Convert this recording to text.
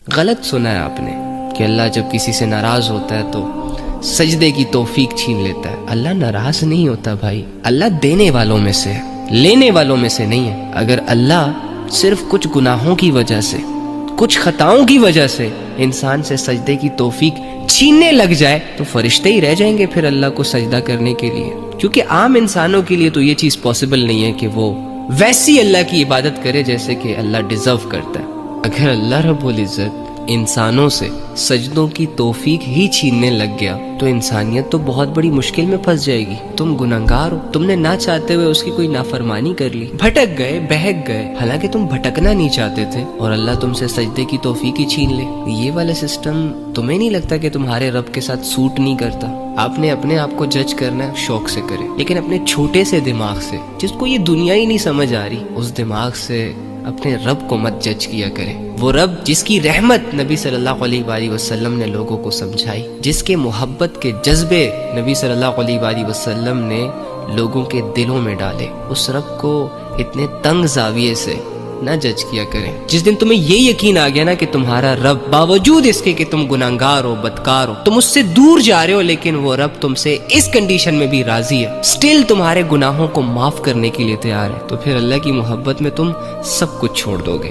غلط سنا ہے آپ نے کہ اللہ جب کسی سے ناراض ہوتا ہے تو سجدے کی توفیق چھین لیتا ہے۔ اللہ ناراض نہیں ہوتا بھائی، اللہ دینے والوں میں سے ہے، لینے والوں میں سے نہیں ہے۔ اگر اللہ صرف کچھ گناہوں کی وجہ سے، کچھ خطاؤں کی وجہ سے انسان سے سجدے کی توفیق چھیننے لگ جائے تو فرشتے ہی رہ جائیں گے پھر اللہ کو سجدہ کرنے کے لیے، کیونکہ عام انسانوں کے لیے تو یہ چیز پاسبل نہیں ہے کہ وہ ویسی اللہ کی عبادت کرے جیسے کہ اللہ ڈیزرو کرتا ہے۔ اگر اللہ رب العزت انسانوں سے سجدوں کی توفیق ہی چھیننے لگ گیا تو انسانیت تو بہت بڑی مشکل میں پھنس جائے گی۔ تم گنہگار ہو، تم نے نہ چاہتے ہوئے اس کی کوئی نافرمانی کر لی، بھٹک گئے، بہک گئے، حالانکہ تم بھٹکنا نہیں چاہتے تھے اور اللہ تم سے سجدے کی توفیق ہی چھین لے۔ یہ والا سسٹم تمہیں نہیں لگتا کہ تمہارے رب کے ساتھ سوٹ نہیں کرتا؟ آپ نے اپنے آپ کو جج کرنا ہے، شوق سے کرے، لیکن اپنے چھوٹے سے دماغ سے، جس کو یہ دنیا ہی نہیں سمجھ آ رہی، اس دماغ سے اپنے رب کو مت جج کیا کریں۔ وہ رب جس کی رحمت نبی صلی اللہ علیہ وآلہ وسلم نے لوگوں کو سمجھائی، جس کے محبت کے جذبے نبی صلی اللہ علیہ وآلہ وسلم نے لوگوں کے دلوں میں ڈالے، اس رب کو اتنے تنگ زاویے سے نہ جج کیا کریں۔ جس دن تمہیں یہ یقین آ گیا نا کہ تمہارا رب باوجود اس کے کہ تم گناہگار ہو، بدکار ہو، تم اس سے دور جا رہے ہو، لیکن وہ رب تم سے اس کنڈیشن میں بھی راضی ہے، سٹل تمہارے گناہوں کو معاف کرنے کے لیے تیار ہے، تو پھر اللہ کی محبت میں تم سب کچھ چھوڑ دو گے۔